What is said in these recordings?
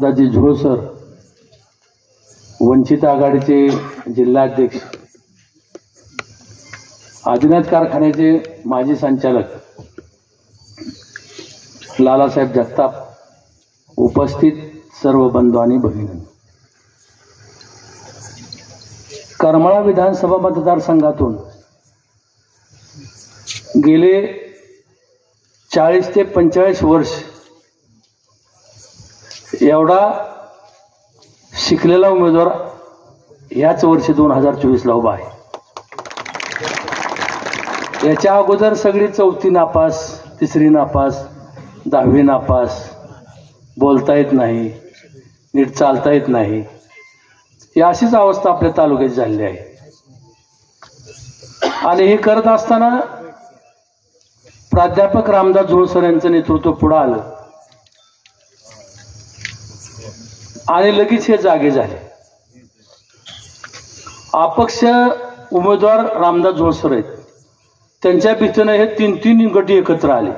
दाजी झोळ sir, वंचित आघाडीचे जिल्हाध्यक्ष, आदिनाथ कारखान्याचे माजी संचालक लालासाहेब जगताप, उपस्थित सर्व बंधू आणि भगिनी, करमाळा विधानसभा मतदारसंघातून गेले 40 ते 45 वर्ष एवढा शिकलेला उमेदवार याच वर्षी 2024 ला उभा आहे. याच्या अगोदर सगळी 4थी नापास, 3री नापास, 10वी नापास, बोलता येत नाही, नीट चालता येत नाही, ही अशीच अवस्था आपल्या तालुक्यात झालेली आहे. आणि हे करत असताना प्राध्यापक रामदास झोळ सर यांचं नेतृत्व पुढे आलं आणि लगेच हे जागे झाले. अपक्ष उमेदवार रामदास झोळ सर आहेत, त्यांच्या भीतीनं हे 3 गटी एकत्र आले.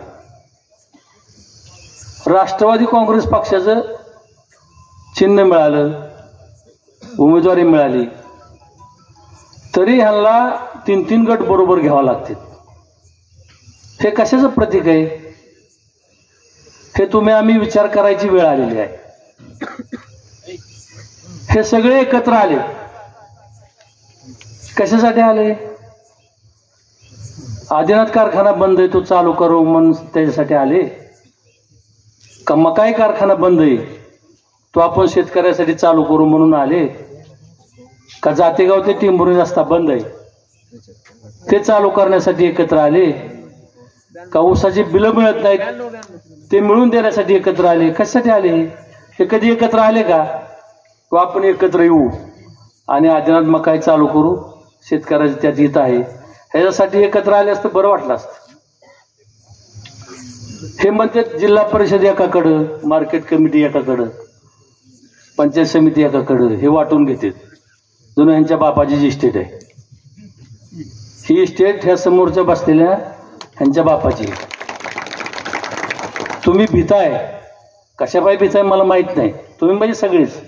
राष्ट्रवादी काँग्रेस पक्षाचं चिन्ह मिळालं, उमेदवारी मिळाली, तरी ह्यांना 3 गट बरोबर घ्यावा लागतील. हे कशाचं प्रतीक आहे हे तुम्ही आम्ही विचार करायची वेळ आलेली आहे. हे सगळे एकत्र आले, कशासाठी आले? आदिनाथ कारखाना बंद आहे तो चालू करू म्हणून त्याच्यासाठी आले का? मकाई कारखाना बंद आहे तो आपण शेतकऱ्यासाठी चालू करू म्हणून आले का? जातेगाव ते टिंबुर्णी रस्ता बंद आहे ते चालू करण्यासाठी एकत्र आले का? ऊसाची बिलं मिळत नाहीत ते मिळून देण्यासाठी एकत्र आले? कशासाठी आले? हे कधी एकत्र आले का? तो आपण एकत्र येऊ आणि आदिनाथ मकाई चालू करू, शेतकऱ्याचे त्यात हित आहे ह्याच्यासाठी एकत्र आले असतं बरं वाटलं असतं. हे म्हणते जिल्हा परिषद एकाकडं, मार्केट कमिटी एकाकडं, पंचायत समिती एकाकडं, हे वाटून घेतात. जुनं ह्यांच्या बापाची जी इस्टेट आहे, ही इस्टेट ह्या समोरच्या बसलेल्या ह्यांच्या बापाची. तुम्ही भीताय, कशापायी भीताय मला माहित नाही. तुम्ही म्हणजे सगळेच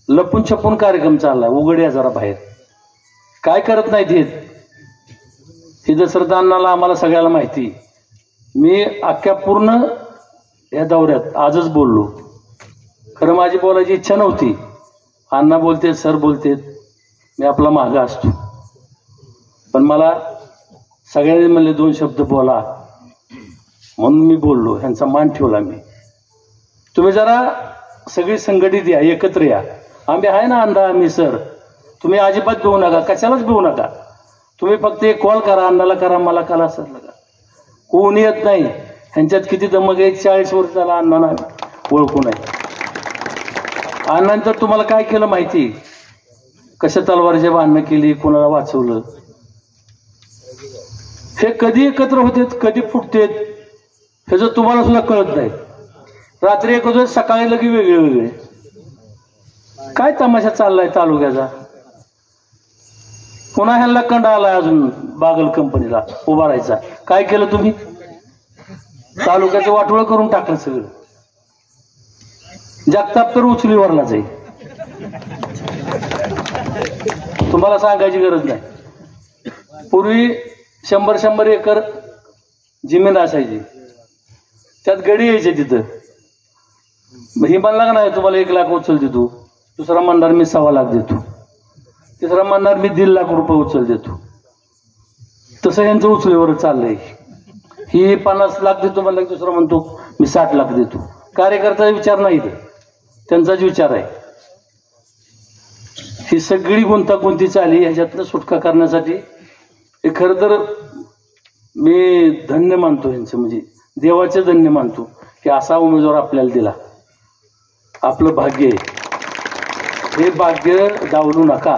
लपून छपून कार्यक्रम चाललाय, उघड या जरा बाहेर, काय करत नाहीत हे दसरदानाला आम्हाला सगळ्याला माहिती. मी अख्ख्या पूर्ण या दौऱ्यात आजच बोललो, खरं माझी बोलायची इच्छा नव्हती. अण्णा बोलतेत, सर बोलतेत, मी आपला मागा असतो, पण मला सगळ्यांनी म्हणले 2 शब्द बोला म्हणून मी बोललो, ह्यांचा मान ठेवला मी. तुम्ही जरा सगळी संघटित या, एकत्र या. आम्ही आहे ना अण्णा, आम्ही सर, तुम्ही अजिबात भिवू नका, कशालाच भिवू नका. तुम्ही फक्त एक कॉल करा, अण्णाला करा, मला करा, सरला करा, कोण येत नाही. ह्यांच्यात किती दमक आहे, 40 वर्ष झाला अण्णांना ओळखून आहे. अण्णांतर तुम्हाला काय केलं माहिती? कशा तलवारीच्या भांडणं केली, कोणाला वाचवलं. हे कधी एकत्र होतेत, कधी फुटतेत, हे जर तुम्हाला सुद्धा कळत नाही. रात्री एक होते, सकाळी लगे वेगळे वेगळे. काय तमाशा चाललाय तालुक्याचा? पुन्हा ह्यांना कंडा आलाय अजून बागल कंपनीला उभा राहायचा. काय केलं तुम्ही? तालुक्याचं वाटोळं करून टाकलं सगळं. जगताप तर उचलीवरला जाईल, तुम्हाला सांगायची गरज नाही. पूर्वी 100 एकर जमीन असायची, त्यात गडी यायचे तिथं. ही म्हणला का नाही तुम्हाला 1 लाख उचल देतो, दुसरा म्हणणार मी 1.25 लाख देतो, तिसरा म्हणणार मी 1.5 लाख रुपये उचल देतो. तसं यांचं उचलीवर चाललंय. ही 50 लाख देतो म्हणलं, दुसरा म्हणतो मी 60 लाख देतो. कार्यकर्त्याचा विचार नाही, त्यांचाच विचार आहे. ही सगळी गुंतागुंती चाली, ह्याच्यातनं सुटका करण्यासाठी हे खरं तर मी धन्य मानतो यांचं, म्हणजे देवाचे धन्य मानतो की असा उमेदवार आपल्याला दिला. आपलं भाग्य आहे, हे भाग्य डावलू नका.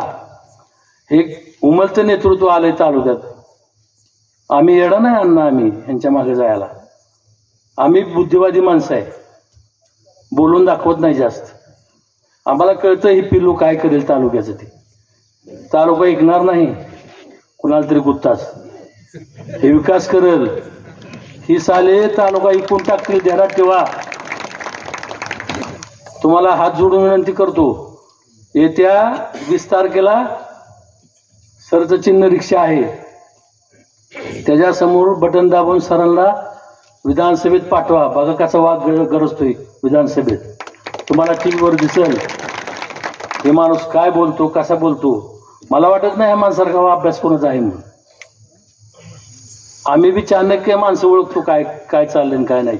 हे उमलतं नेतृत्व आलंय तालुक्यात. आम्ही येडं नाही अण्णा, आम्ही ह्यांच्या मागे जायला. आम्ही बुद्धिवादी माणसं आहे, बोलून दाखवत नाही जास्त. आम्हाला कळतं हे पिल्लू काय करेल तालुक्याचं. ते तालुका ऐकणार नाही, कुणाला तरी गुत्ताच हे विकास करेल. ही साले तालुका ऐकून टाकतील, ध्यानात ठेवा. तुम्हाला हात जोडून विनंती करतो, येत्या 20 तारखेला सरचं चिन्ह रिक्षा आहे, त्याच्यासमोर बटन दाबून सरांना विधानसभेत पाठवा. बघा कसा वाद गरजतोय विधानसभेत. तुम्हाला टीव्हीवर दिसेल हे माणूस काय बोलतो, कसा बोलतो. मला वाटत नाही ह्या माणसारखा अभ्यास कोणाचा आहे म्हणून. आम्ही बी चाणक्य माणसं ओळखतो, काय काय चाललंय काय नाही.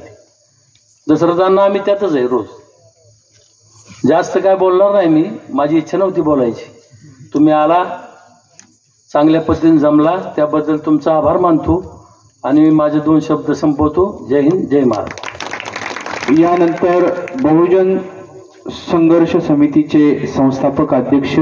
दशरथांना आम्ही त्यातच आहे रोज. जास्त काय बोलणार नाही मी, माझी इच्छा नव्हती बोलायची. तुम्ही आला, चांगल्या पद्धतीने जमला, त्याबद्दल तुमचा आभार मानतो आणि माझे 2 शब्द संपवतो. जय हिंद, जय महाराष्ट्र. यानंतर बहुजन संघर्ष समितीचे संस्थापक अध्यक्ष